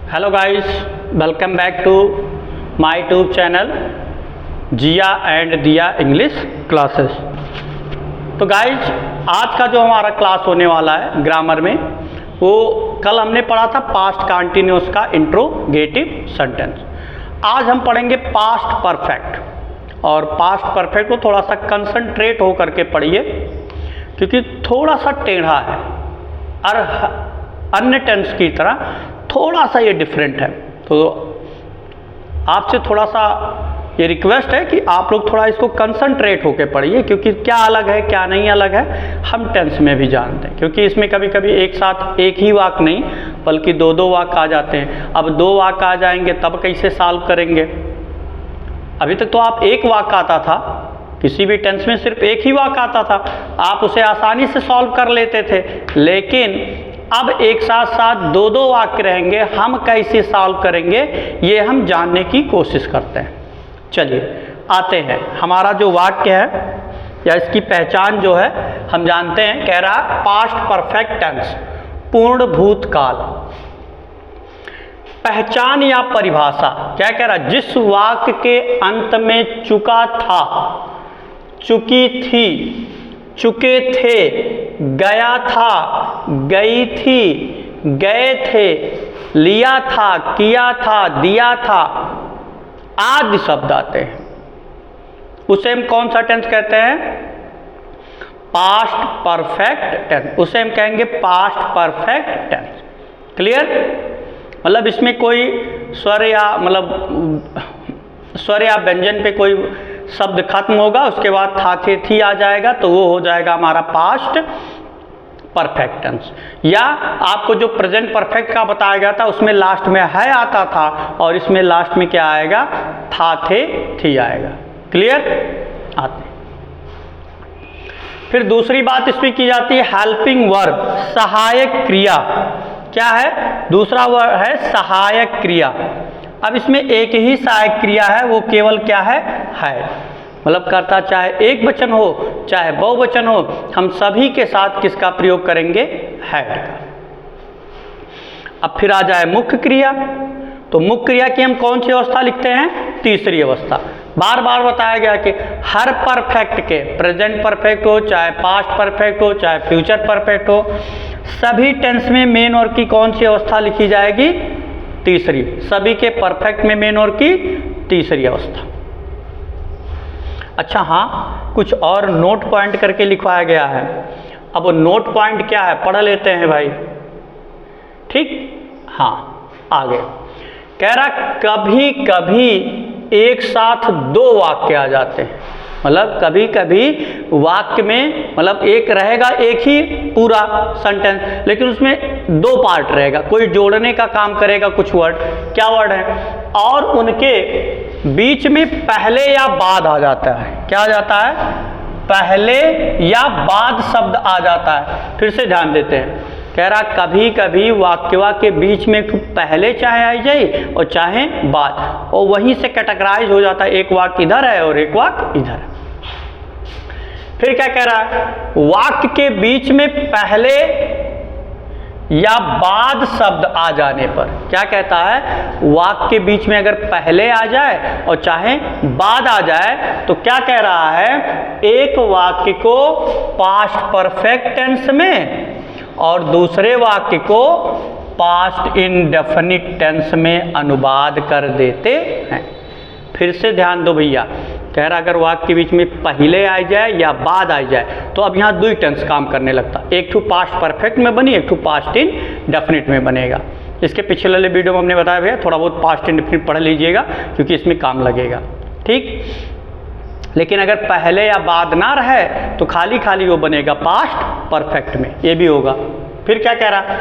Hello guys, welcome back to my YouTube channel Jiya and Diya English classes. तो guys, आज का जो हमारा क्लास होने वाला है ग्रामर में, वो कल हमने पढ़ा था पास्ट कंटिन्यूअस का इंट्रोगेटिव सेंटेंस। आज हम पढ़ेंगे पास्ट परफेक्ट। और पास्ट परफेक्ट को थोड़ा सा कंसंट्रेट होकर के पढ़िए, क्योंकि थोड़ा सा टेढ़ा है और अन्य टेंस की तरह थोड़ा सा ये डिफरेंट है। तो आपसे थोड़ा सा ये रिक्वेस्ट है कि आप लोग थोड़ा इसको कंसंट्रेट होकर पढ़िए, क्योंकि क्या अलग है क्या नहीं अलग है हम टेंस में भी जानते हैं। क्योंकि इसमें कभी कभी एक साथ एक ही वाक्य नहीं बल्कि दो दो वाक्य आ जाते हैं। अब दो वाक्य आ जाएंगे तब कैसे सॉल्व करेंगे? अभी तक तो आप एक वाक्य आता था, किसी भी टेंस में सिर्फ एक ही वाक्य आता था, आप उसे आसानी से सॉल्व कर लेते थे। लेकिन अब एक साथ साथ दो दो वाक्य रहेंगे, हम कैसे सॉल्व करेंगे ये हम जानने की कोशिश करते हैं। चलिए आते हैं। हमारा जो वाक्य है या इसकी पहचान जो है हम जानते हैं, कह रहा है पास्ट परफेक्ट टेंस, पूर्ण भूतकाल। पहचान या परिभाषा क्या कह रहा है? जिस वाक्य के अंत में चुका था, चुकी थी, चुके थे, गया था, गई थी, गए थे, लिया था, किया था, दिया था आदि शब्द आते हैं, उसे हम कौन सा टेंस कहते हैं? Past perfect tense. उसे हम कहेंगे पास्ट परफेक्ट टेंस। क्लियर? मतलब इसमें कोई स्वर या स्वर या व्यंजन पे कोई शब्द खत्म होगा, उसके बाद था थे थी आ जाएगा, तो वो हो जाएगा हमारा पास्ट परफेक्ट टेंस। या आपको जो प्रेजेंट परफेक्ट का बताया गया था उसमें लास्ट में है आता था, और इसमें लास्ट में क्या आएगा? था थे थी आएगा। क्लियर? आते। फिर दूसरी बात इसमें की जाती है हेल्पिंग वर्ब, सहायक क्रिया। क्या है? दूसरा वर्ब है सहायक क्रिया। अब इसमें एक ही सहायक क्रिया है, वो केवल क्या है? मतलब करता चाहे एक वचन हो चाहे बहुवचन हो, हम सभी के साथ किसका प्रयोग करेंगे? हैड का। अब फिर आ जाए मुख्य क्रिया। तो मुख्य क्रिया की हम कौन सी अवस्था लिखते हैं? तीसरी अवस्था। बार बार बताया गया कि हर परफेक्ट के, प्रेजेंट परफेक्ट हो चाहे पास्ट परफेक्ट हो चाहे फ्यूचर परफेक्ट हो, सभी टेंस में मेन और की कौन सी अवस्था लिखी जाएगी? तीसरी। सभी के परफेक्ट में मेन और की तीसरी अवस्था। अच्छा हाँ, कुछ और नोट पॉइंट करके लिखवाया गया है। अब वो नोट पॉइंट क्या है पढ़ लेते हैं भाई। ठीक? हाँ, आगे कह रहा कभी कभी एक साथ दो वाक्य आ जाते हैं। मतलब कभी कभी वाक्य में एक रहेगा एक ही पूरा सेंटेंस, लेकिन उसमें दो पार्ट रहेगा, कोई जोड़ने का काम करेगा कुछ वर्ड। क्या वर्ड है? और उनके बीच में पहले या बाद आ जाता है। क्या आ जाता है? पहले या बाद शब्द आ जाता है। फिर से ध्यान देते हैं, कह रहा कभी कभी वाक्यवा के बीच में पहले चाहे आ जाए और चाहे बाद, और वहीं से कैटेगराइज हो जाता है, एक वाक्य इधर है और एक वाक्य इधर है। फिर क्या कह रहा है? वाक्य के बीच में पहले या बाद शब्द आ जाने पर, क्या कहता है? वाक्य के बीच में अगर पहले आ जाए और चाहे बाद आ जाए तो क्या कह रहा है? एक वाक्य को पास्ट परफेक्ट टेंस में और दूसरे वाक्य को पास्ट इंडेफिनिट टेंस में अनुवाद कर देते हैं। फिर से ध्यान दो भैया, कह रहा अगर वाक्य के बीच में पहले आ जाए या बाद आ जाए तो अब यहाँ दो टेंस काम करने लगता। एक ठू पास्ट परफेक्ट में बनी, एक ठू पास्ट इंडेफिनिट में बनेगा। इसके पिछले वाले वीडियो में हमने बताया भैया, थोड़ा बहुत पास्ट इंडेफिनिट पढ़ लीजिएगा क्योंकि इसमें काम लगेगा। ठीक? लेकिन अगर पहले या बाद ना रहे तो खाली खाली वो बनेगा पास्ट परफेक्ट में, ये भी होगा। फिर क्या कह रहा?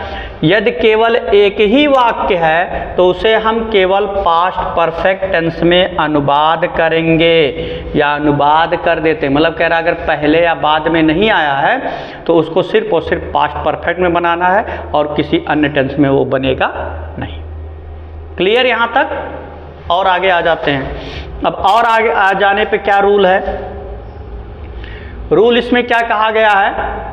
यदि केवल एक ही वाक्य है तो उसे हम केवल पास्ट परफेक्ट टेंस में अनुवाद करेंगे या अनुवाद कर देते। मतलब कह रहा अगर पहले या बाद में नहीं आया है तो उसको सिर्फ और सिर्फ पास्ट परफेक्ट में बनाना है और किसी अन्य टेंस में वो बनेगा नहीं। क्लियर यहाँ तक? और आगे आ जाते हैं। अब और आगे आ जाने पे क्या रूल है? रूल इसमें क्या कहा गया है?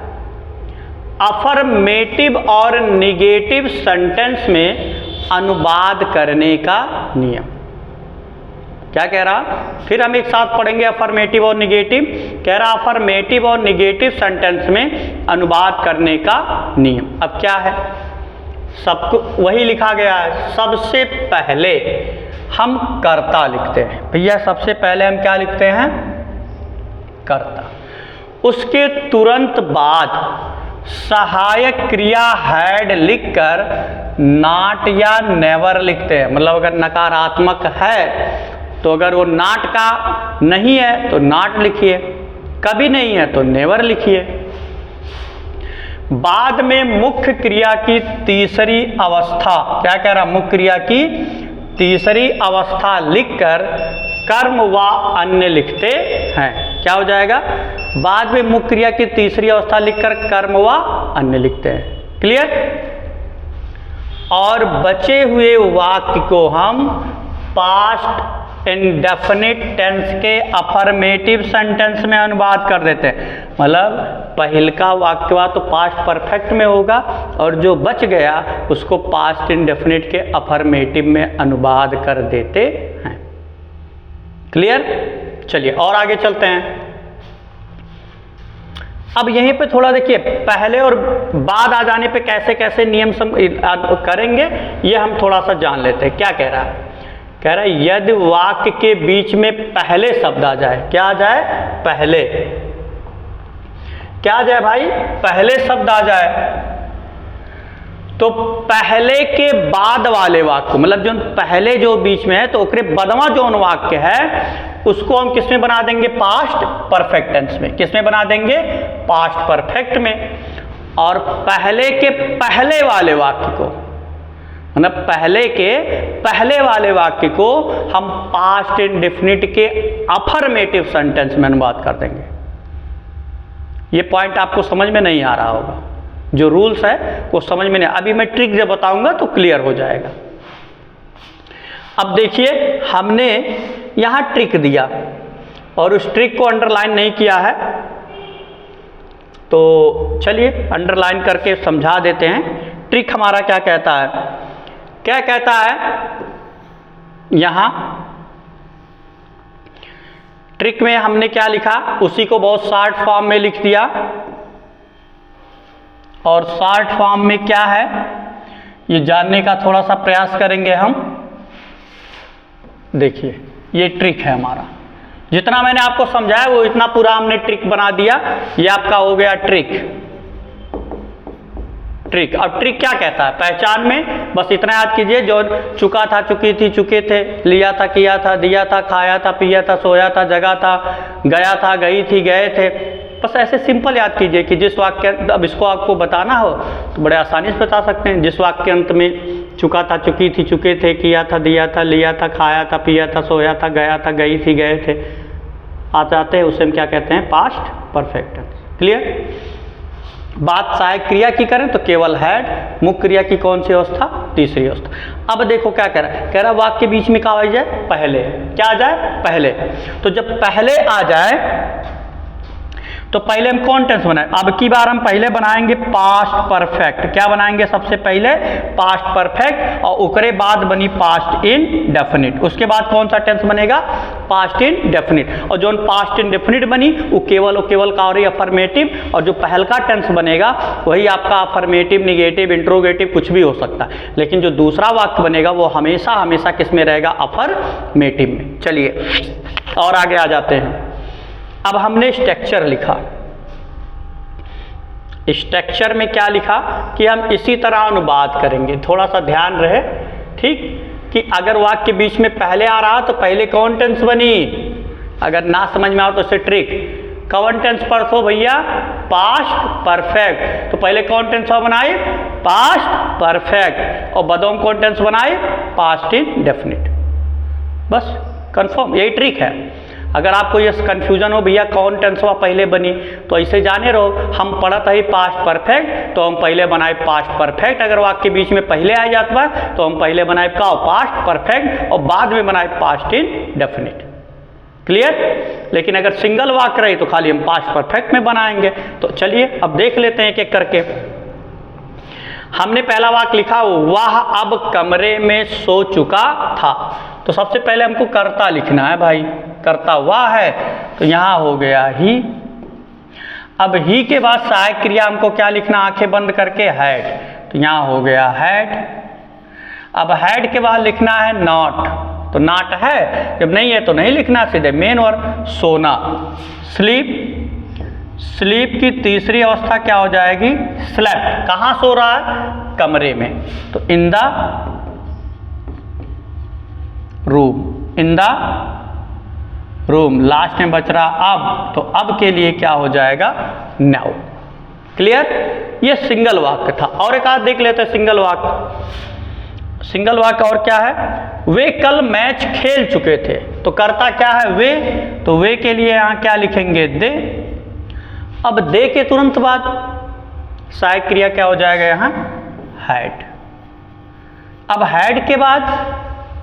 अफर्मेटिव और निगेटिव सेंटेंस में अनुवाद करने का नियम। क्या कह रहा, फिर हम एक साथ पढ़ेंगे अफर्मेटिव और निगेटिव। कह रहा अफर्मेटिव और निगेटिव सेंटेंस में अनुवाद करने का नियम। अब क्या है, सबको वही लिखा गया है। सबसे पहले हम कर्ता लिखते हैं भैया, सबसे पहले हम क्या लिखते हैं, कर्ता। उसके तुरंत बाद सहायक क्रिया हैड लिखकर नॉट या नेवर लिखते हैं। मतलब अगर नकारात्मक है तो अगर वो नॉट का नहीं है तो नॉट लिखिए, कभी नहीं है तो नेवर लिखिए। बाद में मुख्य क्रिया की तीसरी अवस्था, क्या कह रहा, मुख्य क्रिया की तीसरी अवस्था लिखकर कर्म व अन्य लिखते हैं। क्या हो जाएगा, बाद में मुख्य क्रिया की तीसरी अवस्था लिखकर कर्म व अन्य लिखते हैं। क्लियर। और बचे हुए वाक्य को हम पास्ट इंडेफिनिट टेंस के अफर्मेटिव सेंटेंस में अनुवाद कर देते हैं। मतलब पहल का वाक्य तो पास्ट परफेक्ट में होगा और जो बच गया उसको पास्ट इंडेफिनिट के अफर्मेटिव में अनुवाद कर देते हैं। क्लियर। चलिए और आगे चलते हैं। अब यहीं पे थोड़ा देखिए, पहले और बाद आ जाने पे कैसे कैसे नियम करेंगे ये हम थोड़ा सा जान लेते हैं। क्या कह रहा है, कह रहा है यदि वाक्य के बीच में पहले शब्द आ जाए, क्या आ जाए, पहले, क्या आ जाए भाई, पहले शब्द आ जाए, तो पहले के बाद वाले वाक्य, मतलब जो पहले जो बीच में है तो ओकरे बदवा जो वाक्य है उसको हम किस में बना देंगे, पास्ट परफेक्ट टेंस में। किस में बना देंगे, पास्ट परफेक्ट में। और पहले के पहले वाले वाक्य को, मतलब पहले के पहले वाले वाक्य को हम पास्ट इंडेफिनिट के अफर्मेटिव सेंटेंस में अनुवाद कर देंगे। ये पॉइंट आपको समझ में नहीं आ रहा होगा, जो रूल्स है वो समझ में नहीं। अभी मैं ट्रिक जब बताऊंगा तो क्लियर हो जाएगा। अब देखिए, हमने यहां ट्रिक दिया और उस ट्रिक को अंडरलाइन नहीं किया है, तो चलिए अंडरलाइन करके समझा देते हैं। ट्रिक हमारा क्या कहता है, क्या कहता है, यहां ट्रिक में हमने क्या लिखा, उसी को बहुत शॉर्ट फॉर्म में लिख दिया। और शॉर्ट फॉर्म में क्या है ये जानने का थोड़ा सा प्रयास करेंगे हम। देखिए ये ट्रिक है हमारा, जितना मैंने आपको समझाया वो इतना पूरा हमने ट्रिक बना दिया। ये आपका हो गया ट्रिक। ट्रिक, अब ट्रिक क्या कहता है, पहचान में बस इतना याद कीजिए, जो चुका था, चुकी थी, चुके थे, लिया था, किया था, दिया था, खाया था, पिया था, सोया था, जगा था, गया था, गई थी, गए थे। बस ऐसे सिंपल याद कीजिए कि जिस वाक्य, अब इसको आपको बताना हो तो बड़े आसानी से बता सकते हैं। जिस वाक्य अंत में चुका था, चुकी थी, चुके थे, किया था, दिया था, लिया था, खाया था, पिया था, सोया था, गया था, गई थी, गए थे, आ जाते हैं, उसे हम क्या कहते हैं, पास्ट परफेक्ट टेंस। क्लियर। बात सहायक क्रिया की करें तो केवल हैड, मुख्य क्रिया की कौन सी अवस्था, तीसरी अवस्था। अब देखो क्या कह रहा है, कह रहा वाक्य के बीच में क्या आ जाए, पहले, क्या आ जाए, पहले। तो जब पहले आ जाए तो पहले हम कौन टेंस बनाए, अब की बार हम पहले बनाएंगे पास्ट परफेक्ट। क्या बनाएंगे, सबसे पहले पास्ट परफेक्ट, और उसके बाद बनी पास्ट इंडेफिनिट। उसके बाद कौन सा टेंस बनेगा, पास्ट इंडेफिनिट। और जो पास्ट इंडेफिनिट बनी वो केवल का और अफर्मेटिव, और जो पहल का टेंस बनेगा वही आपका अफर्मेटिव, निगेटिव, इंट्रोगेटिव कुछ भी हो सकता है। लेकिन जो दूसरा वाक्य बनेगा वो हमेशा हमेशा किस में रहेगा, अफर्मेटिव में। चलिए और आगे आ जाते हैं। अब हमने स्ट्रक्चर लिखा। स्ट्रक्चर में क्या लिखा कि हम इसी तरह अनुवाद करेंगे। थोड़ा सा ध्यान रहे, ठीक, कि अगर वाक्य के बीच में पहले आ रहा तो पहले कौन टेंस बनी। अगर ना समझ में आओ तो इससे ट्रिक, कौन टेंस पर हो भैया, पास्ट परफेक्ट। तो पहले कौन टेंस बनाए, पास्ट परफेक्ट, और बदों कौन टेंस बनाए, पास्ट इंडेफिनिट। बस कंफर्म, यही ट्रिक है। अगर आपको ये कन्फ्यूजन हो भैया कौन टेंसवा पहले बनी, तो ऐसे जाने रहो, हम पढ़त है पास्ट परफेक्ट तो हम पहले बनाए पास्ट परफेक्ट। अगर वाक्य के बीच में पहले आ जाता है तो हम पहले बनाए का पास्ट परफेक्ट और बाद में बनाए पास्ट इंडेफिनिट। क्लियर। लेकिन अगर सिंगल वाक्य रही तो खाली हम पास्ट परफेक्ट में बनाएंगे। तो चलिए अब देख लेते हैं एक एक करके। हमने पहला वाक्य लिखा, वह अब कमरे में सो चुका था। तो सबसे पहले हमको कर्ता लिखना है भाई, कर्ता वह है, तो यहाँ हो गया ही। अब ही के बाद सहायक क्रिया हमको क्या लिखना, आंखें बंद करके, हैड, तो यहाँ हो गया हैड। अब हैड के बाद लिखना है नॉट, तो नॉट है, जब नहीं है तो नहीं लिखना, सीधे मेन वर्ब। सोना, स्लीप, स्लीप की तीसरी अवस्था क्या हो जाएगी, स्लेप्ट। कहाँ सो रहा है, कमरे में, तो in the room, in the room. Last में बच रहा अब, तो अब के लिए क्या हो जाएगा, नाउ। क्लियर, ये सिंगल वाक्य था। और एक आध देख लेते हैं सिंगल वाक्य। सिंगल वाक्य और क्या है, वे कल मैच खेल चुके थे, तो कर्ता क्या है, वे, तो वे के लिए यहां क्या लिखेंगे, दे। अब दे के तुरंत बाद सहायक क्रिया क्या हो जाएगा, यहां हैड। अब हैड के बाद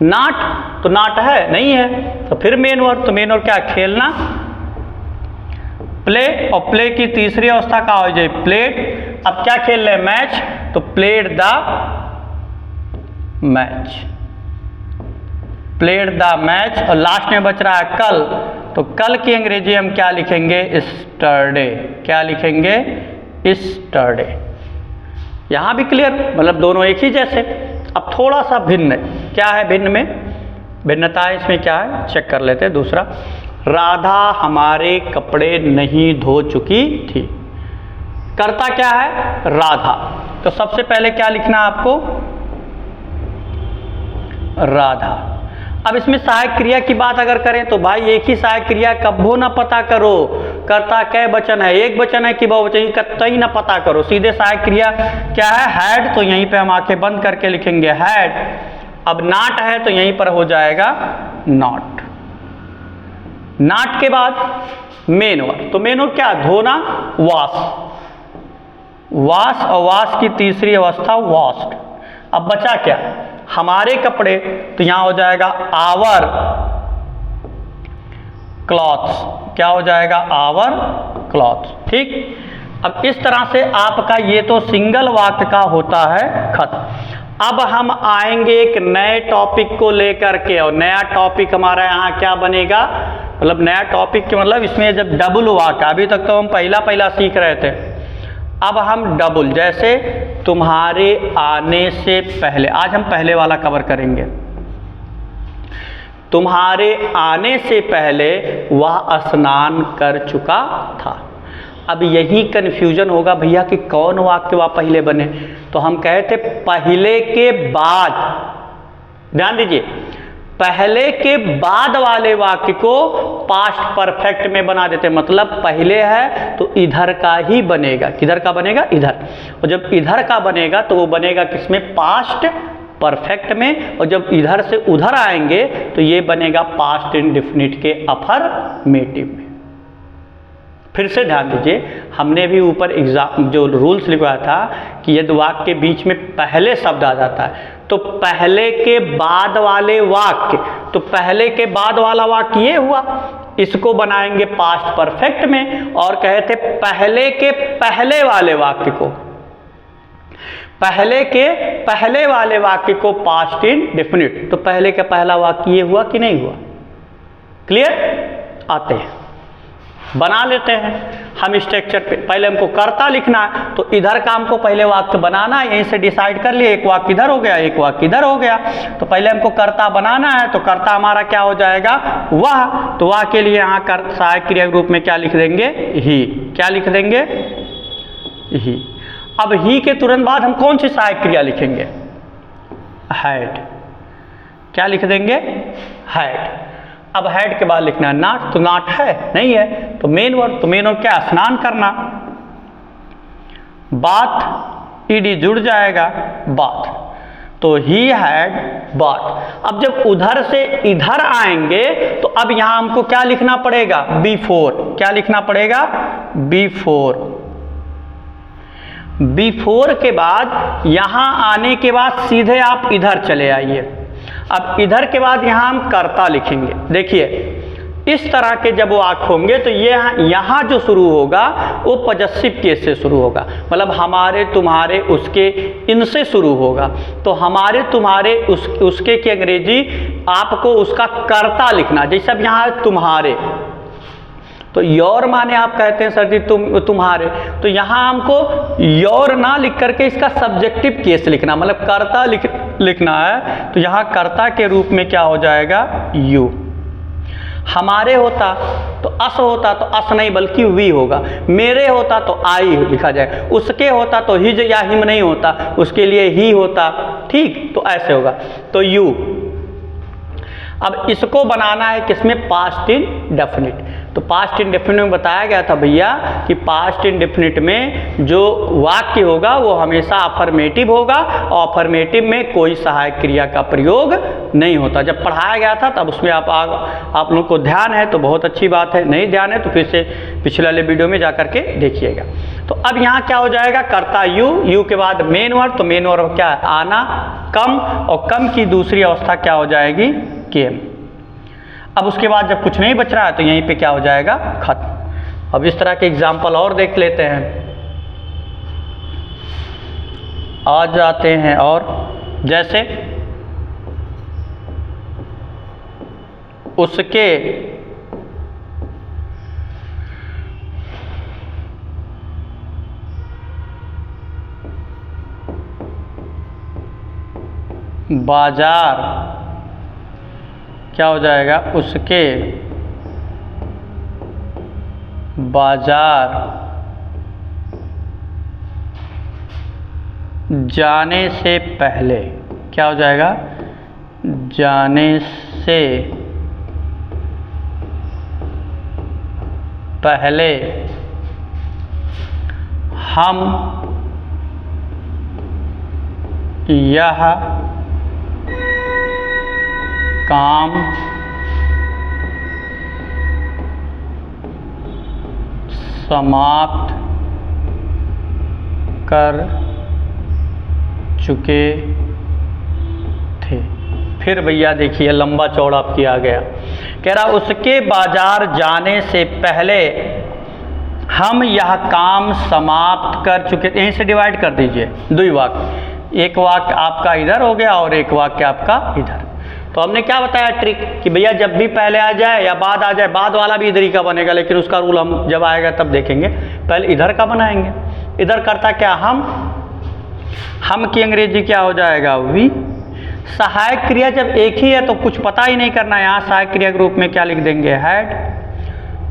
नॉट, तो नॉट है, नहीं है, तो फिर मेन वर्ब, तो मेन वर्ब क्या, खेलना। प्ले, और प्ले की तीसरी अवस्था क्या हो जाए, प्लेड। अब क्या खेल रहे, मैच, तो played the match, played the match. और लास्ट में बच रहा है कल, तो कल की अंग्रेजी हम क्या लिखेंगे, स्टरडे। क्या लिखेंगे, स्टरडे। यहां भी क्लियर, मतलब दोनों एक ही जैसे। अब थोड़ा सा भिन्न, क्या है भिन्न में, भिन्नता है इसमें क्या है, चेक कर लेते हैं। दूसरा, राधा हमारे कपड़े नहीं धो चुकी थी। कर्ता क्या है, राधा, तो सबसे पहले क्या लिखना आपको, राधा। अब इसमें सहायक क्रिया की बात अगर करें तो भाई एक ही सहायक क्रिया कब्बो ना पता करो, कर्ता कै वचन है, एक वचन है कि बहुवचन, कतई ना पता करो, सीधे सहायक क्रिया क्या है, हैड, तो यहीं पे हम आंखें बंद करके लिखेंगे हैड। अब नॉट है तो यहीं पर हो जाएगा नॉट। नॉट के बाद मेन वर्ब, तो मेन वर्ब क्या, धोना, वॉश, वॉश, और वॉश की तीसरी अवस्था वॉश्ड। अब बचा क्या, हमारे कपड़े, तो यहां हो जाएगा आवर क्लॉथ्स। क्या हो जाएगा, आवर क्लॉथ्स। ठीक, अब इस तरह से आपका ये तो सिंगल वाक्य का होता है खत्म। अब हम आएंगे एक नए टॉपिक को लेकर के, और नया टॉपिक हमारा यहाँ क्या बनेगा, मतलब नया टॉपिक के मतलब इसमें जब डबल वाक्य, अभी तक तो हम पहला सीख रहे थे, अब हम डबल, जैसे तुम्हारे आने से पहले, आज हम पहले वाला कवर करेंगे। तुम्हारे आने से पहले वह स्नान कर चुका था। अब यही कन्फ्यूजन होगा भैया कि कौन वाक्य वह पहले बने, तो हम कहे थे पहले के बाद, ध्यान दीजिए, पहले के बाद वाले वाक्य को पास्ट परफेक्ट में बना देते, मतलब पहले है तो इधर का ही बनेगा, किधर का बनेगा, इधर। और जब इधर का बनेगा तो वो बनेगा किसमें, पास्ट परफेक्ट में। और जब इधर से उधर आएंगे तो ये बनेगा पास्ट इंडेफिनिट के अफर्मेटिव में। फिर से ध्यान दीजिए, हमने भी ऊपर एग्जाम जो रूल्स लिखवाया था कि यदि वाक्य के बीच में पहले शब्द आ जाता है तो पहले के बाद वाले वाक्य, तो पहले के बाद वाला वाक्य ये हुआ, इसको बनाएंगे पास्ट परफेक्ट में। और कहे थे पहले के पहले वाले वाक्य को, पहले के पहले वाले वाक्य को पास्ट इंडेफिनिट, तो पहले का पहला वाक्य ये हुआ कि नहीं हुआ, क्लियर। आते हैं बना लेते हैं हम स्ट्रक्चर पे। पहले हमको कर्ता लिखना है, तो इधर का हमको पहले वाक्य बनाना है, यहीं से डिसाइड कर लिए, एक वाक्य इधर हो गया, एक वाक्य इधर हो गया। तो पहले हमको कर्ता बनाना है, तो कर्ता हमारा क्या हो जाएगा, वह। तो वह के लिए यहाँ सहायक क्रिया के रूप में क्या लिख देंगे, ही। क्या लिख देंगे, ही। अब ही के तुरंत बाद हम कौन सी सहायक क्रिया लिखेंगे, हैड। क्या लिख देंगे, हैड। अब हैड के बाद लिखना है नॉट, तो नॉट है, नहीं है, तो मेन वर्ब, तो मेन वर्ब क्या, स्नान करना। बाथ, ईडी जुड़ जाएगा, बाथ, तो ही हैड बाथ। अब जब उधर से इधर आएंगे तो अब यहां हमको क्या लिखना पड़ेगा, बिफोर। क्या लिखना पड़ेगा, बिफोर। बिफोर के बाद यहां आने के बाद सीधे आप इधर चले आइए। अब इधर के बाद यहां हम कर्ता लिखेंगे। देखिए इस तरह के जब वाक्य होंगे तो ये यहाँ जो शुरू होगा वो पॉजेसिव केस से शुरू होगा, मतलब हमारे तुम्हारे उसके इनसे शुरू होगा। तो हमारे तुम्हारे उसके की अंग्रेजी आपको उसका कर्ता लिखना, जैसे अब यहाँ है तुम्हारे, तो योर माने आप कहते हैं सर जी तुम्हारे, तो यहाँ हमको योर ना लिख करके इसका सब्जेक्टिव केस लिखना, मतलब कर्ता लिखना है। तो यहाँ कर्ता के रूप में क्या हो जाएगा, यू। हमारे होता तो अस होता तो अस नहीं बल्कि वी होगा। मेरे होता तो आई लिखा जाए। उसके होता तो हिज या हिम नहीं होता, उसके लिए ही होता। ठीक, तो ऐसे होगा, तो यू। अब इसको बनाना है किसमें, पास्ट इंडेफिनिट। तो पास्ट इंडेफिनिट में बताया गया था भैया कि पास्ट इंडेफिनिट में जो वाक्य होगा वो हमेशा अफर्मेटिव होगा, और अफर्मेटिव में कोई सहायक क्रिया का प्रयोग नहीं होता। जब पढ़ाया गया था तब उसमें आप लोगों को ध्यान है तो बहुत अच्छी बात है, नहीं ध्यान है तो फिर से पिछले वाले वीडियो में जा करके देखिएगा। तो अब यहाँ क्या हो जाएगा, कर्ता यू, यू के बाद मेन वर्ब, तो मेन वर्ब क्या है, आना, कम, और कम की दूसरी अवस्था क्या हो जाएगी, केम। अब उसके बाद जब कुछ नहीं बच रहा है तो यहीं पे क्या हो जाएगा, खत्म। अब इस तरह के एग्जाम्पल और देख लेते हैं, आ जाते हैं। और जैसे उसके बाजार क्या हो जाएगा, उसके बाजार जाने से पहले क्या हो जाएगा, जाने से पहले हम यह काम समाप्त कर चुके थे। फिर भैया देखिए लंबा चौड़ा किया गया, कह रहा उसके बाजार जाने से पहले हम यह काम समाप्त कर चुके थे। यहीं से डिवाइड कर दीजिए, दो वाक्य, एक वाक्य आपका इधर हो गया और एक वाक्य आपका इधर। तो हमने क्या बताया ट्रिक कि भैया जब भी पहले आ जाए या बाद आ जाए, बाद वाला भी इधर ही का बनेगा, लेकिन उसका रूल हम जब आएगा तब देखेंगे, पहले इधर का बनाएंगे। इधर करता क्या, हम की अंग्रेजी क्या हो जाएगा, वी। सहायक क्रिया जब एक ही है तो कुछ पता ही नहीं करना, यहाँ सहायक क्रिया के रूप में क्या लिख देंगे, हैड।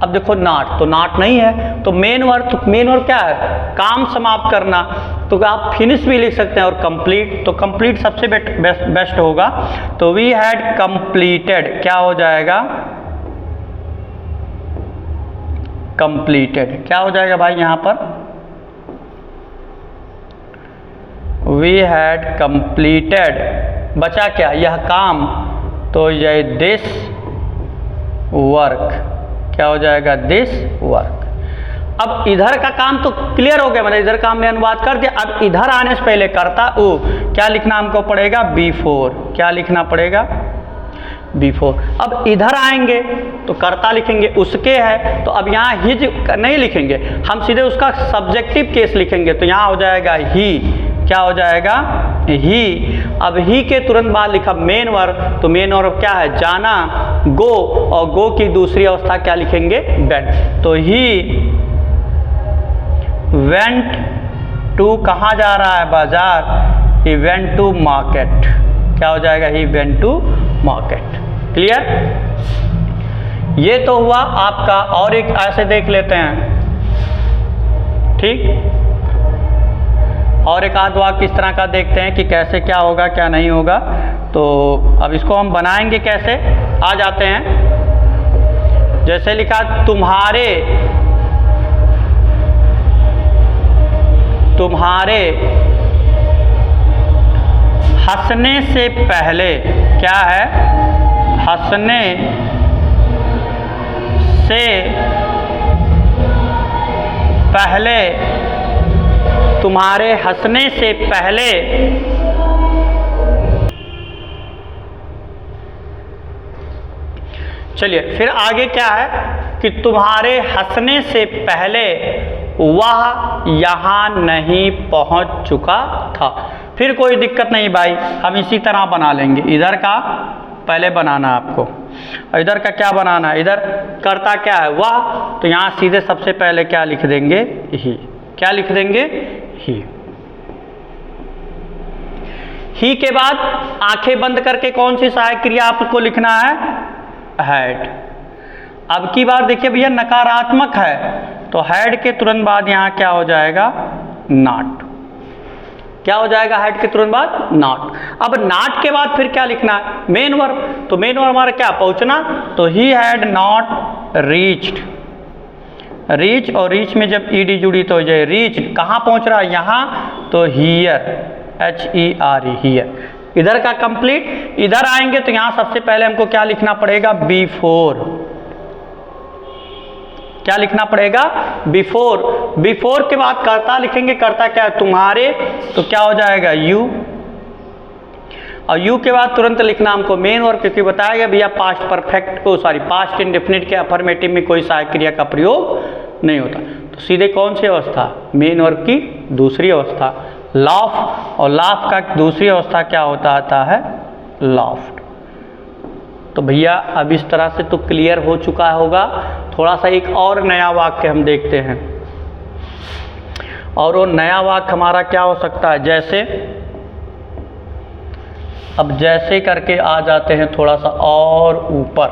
अब देखो नॉट, तो नॉट नहीं है, तो मेन वर्ब, तो मेन वर्ब क्या है, काम समाप्त करना, तो आप फिनिश भी लिख सकते हैं, और कंप्लीट, तो कंप्लीट सबसे बेस्ट होगा। तो वी हैड कंप्लीटेड क्या हो जाएगा, कंप्लीटेड क्या हो जाएगा भाई, यहाँ पर वी हैड कंप्लीटेड, बचा क्या, यह काम, तो यह दिस वर्क क्या हो जाएगा, दिस वर्क। अब इधर का काम तो क्लियर हो गया, मतलब इधर का हमने अनुवाद कर दिया। अब इधर आने से पहले करता क्या लिखना हमको पड़ेगा, बिफोर, क्या लिखना पड़ेगा, बिफोर। अब इधर आएंगे तो कर्ता लिखेंगे, उसके है, तो अब यहाँ हिज नहीं लिखेंगे, हम सीधे उसका सब्जेक्टिव केस लिखेंगे, तो यहाँ हो जाएगा ही, क्या हो जाएगा, ही। अब ही के तुरंत बाद लिखा मेन वर्ब, तो मेन वर्ब क्या है, जाना, गो, और गो की दूसरी अवस्था क्या लिखेंगे, वेंट। तो ही वेंट टू, कहाँ जा रहा है, बाजार, ही वेंट टू मार्केट, क्या हो जाएगा, he went to market. Clear, ये तो हुआ आपका। और एक ऐसे देख लेते हैं, ठीक, और एक आध वाक्य इस तरह का देखते हैं कि कैसे क्या होगा क्या नहीं होगा। तो अब इसको हम बनाएंगे कैसे, आ जाते हैं। जैसे लिखा, तुम्हारे हंसने से पहले, क्या है, हंसने से पहले, तुम्हारे हंसने से पहले चलिए फिर आगे क्या है कि तुम्हारे हंसने से पहले वह यहाँ नहीं पहुँच चुका था। फिर कोई दिक्कत नहीं भाई, हम इसी तरह बना लेंगे। इधर का पहले बनाना आपको, इधर का क्या बनाना है, इधर कर्ता क्या है वह, तो यहाँ सीधे सबसे पहले क्या लिख देंगे, ही। क्या लिख देंगे, ही के बाद आंखें बंद करके कौन सी सहायक क्रिया आपको लिखना है, हैड। अब की बार देखिए भैया नकारात्मक है, तो हैड के तुरंत बाद यहाँ क्या हो जाएगा, नॉट। क्या हो जाएगा हैड के तुरंत बाद, नॉट। अब नॉट के बाद फिर क्या लिखना है, मेन वर्ब। तो मेन वर्ब हमारा क्या, पहुंचना, तो he had not reached. Reach और रीच में जब ईडी जुड़ी तो हो जाए रीच, कहाँ पहुंच रहा है, यहाँ, तो हियर, HERE, हियर। इधर का कंप्लीट। इधर आएंगे तो यहाँ सबसे पहले हमको क्या लिखना पड़ेगा, बिफोर। क्या लिखना पड़ेगा, बिफोर। बिफोर के बाद कर्ता लिखेंगे, कर्ता क्या है, तुम्हारे, तो क्या हो जाएगा, यू। और यू के बाद तुरंत लिखना हमको मेन वर्ब, क्योंकि बताया गया भैया पास्ट परफेक्ट को पास्ट इंडेफिनिट के अफर्मेटिव में कोई सहायक क्रिया का प्रयोग नहीं होता। तो सीधे कौन सी अवस्था, मेन वर्ब की दूसरी अवस्था, लाफ। और लाफ का दूसरी अवस्था क्या होता आता है, लाफ्ड। तो भैया अब इस तरह से तो क्लियर हो चुका होगा। थोड़ा सा एक और नया वाक्य हम देखते हैं, और वो नया वाक्य हमारा क्या हो सकता है, जैसे, अब जैसे करके आ जाते हैं थोड़ा सा और ऊपर,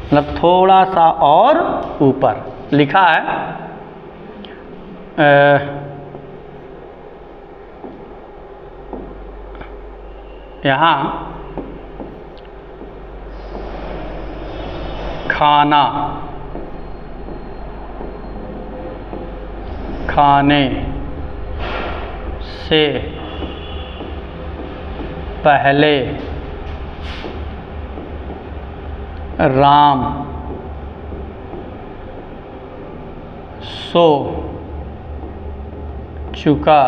मतलब थोड़ा सा और ऊपर लिखा है, यहाँ खाना, खाने से पहले राम सो चुका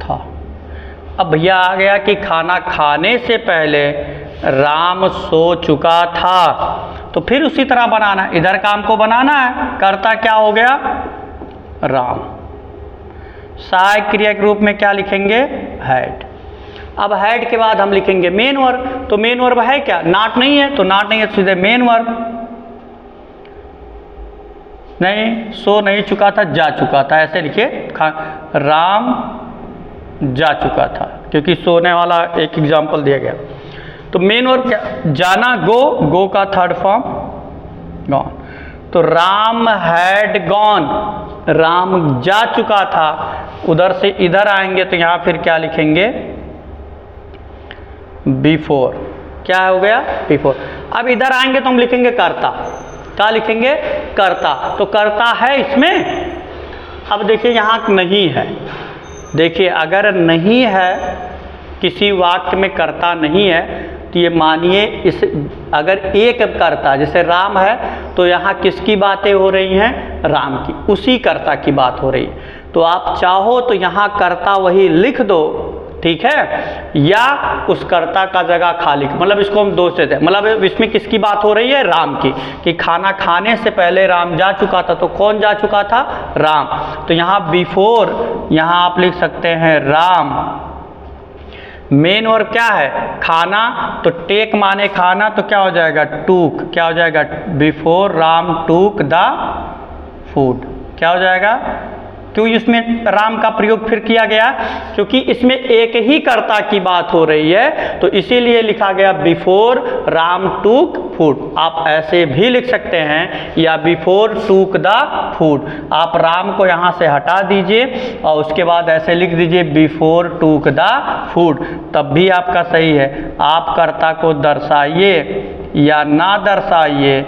था। अब भैया आ गया कि खाना खाने से पहले राम सो चुका था, तो फिर उसी तरह बनाना है, इधर काम को बनाना है। कर्ता क्या हो गया, राम। सहायक क्रिया के रूप में क्या लिखेंगे, हैड। अब हैड के बाद हम लिखेंगे मेन वर्ब। तो मेन वर्ब है क्या, नॉट नहीं है, तो नॉट नहीं है, सीधे मेन वर्ब। नहीं, सो नहीं चुका था, जा चुका था, ऐसे लिखिए, राम जा चुका था, क्योंकि सोने वाला एक एग्जाम्पल दिया गया। तो मेन वर्ब क्या, जाना, गो, गो का थर्ड फॉर्म गॉन। तो राम हैड गॉन, राम जा चुका था। उधर से इधर आएंगे तो यहाँ फिर क्या लिखेंगे, बिफोर। क्या हो गया, बिफोर। अब इधर आएंगे तो हम लिखेंगे कर्ता। क्या लिखेंगे, कर्ता। तो कर्ता है इसमें। अब देखिए यहाँ नहीं है, देखिए अगर नहीं है, किसी वाक्य में कर्ता नहीं है, तो ये मानिए इस, अगर एक कर्ता जैसे राम है, तो यहाँ किसकी बातें हो रही हैं, राम की, उसी कर्ता की बात हो रही है। तो आप चाहो तो यहाँ कर्ता वही लिख दो, ठीक है, या उस कर्ता का जगह खाली, मतलब इसको हम दो से थे, मतलब इसमें किसकी बात हो रही है, राम की, कि खाना खाने से पहले राम जा चुका था। तो कौन जा चुका था, राम। तो यहाँ बिफोर, यहाँ आप लिख सकते हैं राम। मेन वर्ब क्या है, खाना, तो टेक माने खाना, तो क्या हो जाएगा, टूक। क्या हो जाएगा, before Ram took the food. क्या हो जाएगा, क्यों इसमें राम का प्रयोग फिर किया गया, क्योंकि इसमें एक ही कर्ता की बात हो रही है, तो इसीलिए लिखा गया बिफोर राम टूक फूड। आप ऐसे भी लिख सकते हैं, या बिफोर टूक द फूड। आप राम को यहाँ से हटा दीजिए और उसके बाद ऐसे लिख दीजिए बिफोर टूक द फूड, तब भी आपका सही है। आप कर्ता को दर्शाइए या ना दर्शाइए,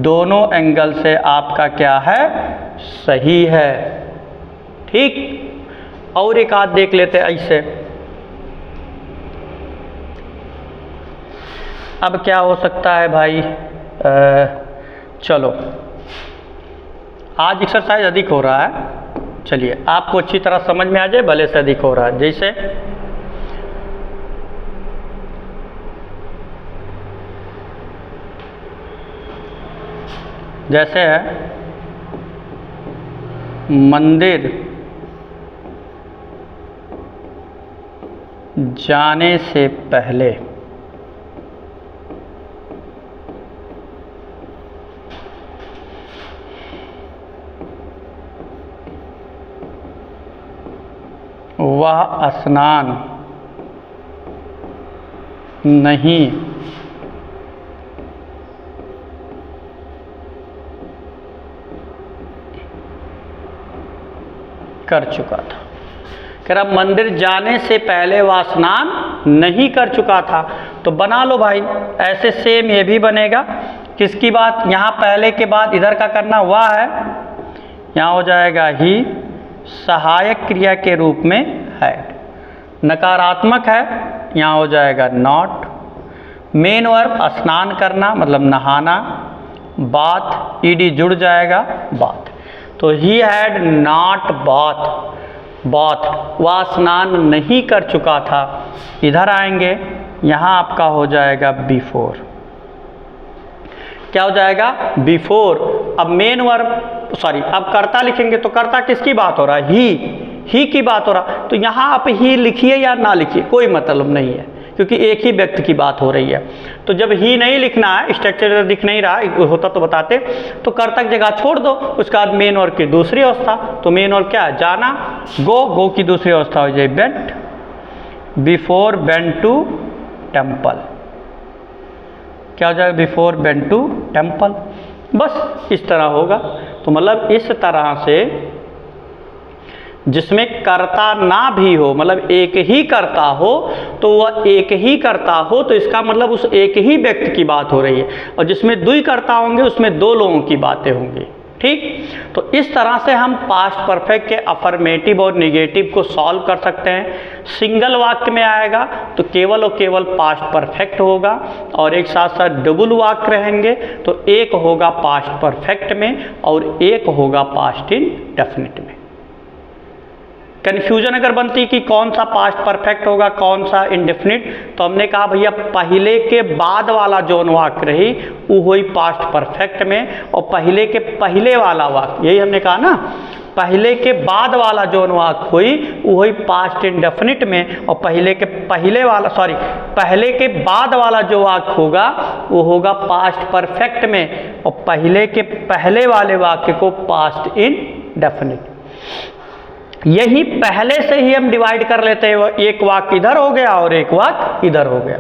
दोनों एंगल से आपका क्या है, सही है। ठीक, और एक आध देख लेते हैं ऐसे। अब क्या हो सकता है भाई, चलो आज एक्सरसाइज अधिक हो रहा है, चलिए आपको अच्छी तरह समझ में आ जाए, भले से अधिक हो रहा है। जैसे जैसे है मंदिर जाने से पहले वह स्नान नहीं कर चुका था। कह रहा मंदिर जाने से पहले वह स्नान नहीं कर चुका था। तो बना लो भाई, ऐसे सेम ये भी बनेगा। किसकी बात, यहाँ पहले के बाद इधर का करना वह है, यहाँ हो जाएगा ही सहायक क्रिया के रूप में है। नकारात्मक है, यहाँ हो जाएगा नॉट। मेन वर्ब स्नान करना मतलब नहाना, बाथ ईडी जुड़ जाएगा बाथ। तो ही हैड नॉट बाथ, वह स्नान नहीं कर चुका था। इधर आएंगे, यहाँ आपका हो जाएगा बिफोर। क्या हो जाएगा, बिफोर। अब मेन वर्ब सॉरी अब कर्ता लिखेंगे तो कर्ता किसकी बात हो रहा है, ही की बात हो रहा। तो यहाँ आप ही लिखिए या ना लिखिए कोई मतलब नहीं है, क्योंकि एक ही व्यक्ति की बात हो रही है। तो जब ही नहीं लिखना है, स्ट्रक्चर दिख नहीं रहा होता तो बताते, तो कर्तक जगह छोड़ दो। उसके बाद मेन वर्ब की दूसरी अवस्था, तो मेन वर्ब क्या है, जाना, गो की दूसरी अवस्था हो जाए went, before went to temple. क्या हो जाएगा, बिफोर वेंट टू टेम्पल। बस इस तरह होगा। तो मतलब इस तरह से जिसमें कर्ता ना भी हो, मतलब एक ही कर्ता हो, तो वह एक ही कर्ता हो तो इसका मतलब उस एक ही व्यक्ति की बात हो रही है। और जिसमें दो कर्ता होंगे उसमें दो लोगों की बातें होंगी। ठीक, तो इस तरह से हम पास्ट परफेक्ट के अफर्मेटिव और निगेटिव को सॉल्व कर सकते हैं। सिंगल वाक्य में आएगा तो केवल और केवल पास्ट परफेक्ट होगा, और एक साथ साथ डबल वाक्य रहेंगे तो एक होगा पास्ट परफेक्ट में और एक होगा पास्ट इंडेफिनिट में। कन्फ्यूजन अगर बनती कि कौन सा पास्ट परफेक्ट होगा कौन सा इंडेफिनिट, तो हमने कहा भैया पहले के बाद वाला जोन वाक्य रही वो हुई पास्ट परफेक्ट में, और पहले के पहले वाला वाक्य, यही हमने कहा ना, पहले के बाद वाला जोन वाक्य हुई वो हुई पास्ट इंडेफिनिट में, और पहले के बाद वाला जो वाक्य होगा वो होगा पास्ट परफेक्ट में, और पहले के पहले वाले वाक्य को पास्ट इंडेफिनिट। यही पहले से ही हम डिवाइड कर लेते हैं, एक वाक्य इधर हो गया और एक वाक्य इधर हो गया।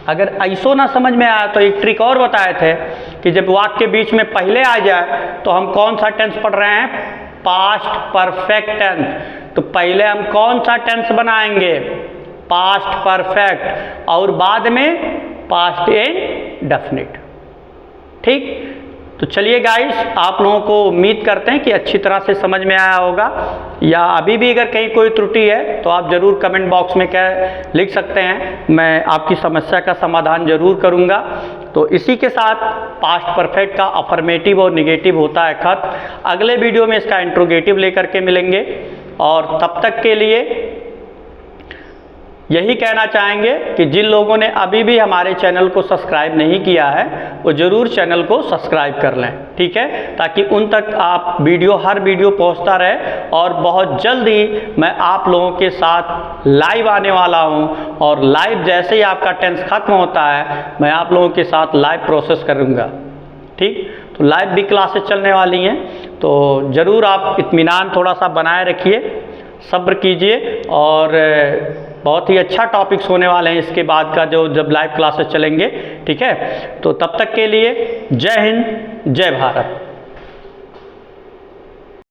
अगर ऐसो ना समझ में आया तो एक ट्रिक और बताए थे कि जब वाक्य के बीच में पहले आ जाए तो हम कौन सा टेंस पढ़ रहे हैं, पास्ट परफेक्ट टेंस। तो पहले हम कौन सा टेंस बनाएंगे, पास्ट परफेक्ट, और बाद में पास्ट इंडेफिनिट। ठीक, तो चलिए गाइस, आप लोगों को उम्मीद करते हैं कि अच्छी तरह से समझ में आया होगा, या अभी भी अगर कहीं कोई त्रुटि है तो आप ज़रूर कमेंट बॉक्स में क्या लिख सकते हैं, मैं आपकी समस्या का समाधान ज़रूर करूंगा। तो इसी के साथ पास्ट परफेक्ट का अफर्मेटिव और निगेटिव होता है खत्म। अगले वीडियो में इसका इंट्रोगेटिव लेकर के मिलेंगे, और तब तक के लिए यही कहना चाहेंगे कि जिन लोगों ने अभी भी हमारे चैनल को सब्सक्राइब नहीं किया है वो ज़रूर चैनल को सब्सक्राइब कर लें, ठीक है, ताकि उन तक आप हर वीडियो पहुंचता रहे। और बहुत जल्द ही मैं आप लोगों के साथ लाइव आने वाला हूं, और लाइव जैसे ही आपका टेंस खत्म होता है मैं आप लोगों के साथ लाइव प्रोसेस करूँगा। ठीक, तो लाइव भी क्लासेस चलने वाली हैं, तो ज़रूर आप इत्मीनान थोड़ा सा बनाए रखिए, सब्र कीजिए, और बहुत ही अच्छा टॉपिक्स होने वाले हैं इसके बाद का जब लाइव क्लासेस चलेंगे। ठीक है, तो तब तक के लिए जय हिंद, जय भारत।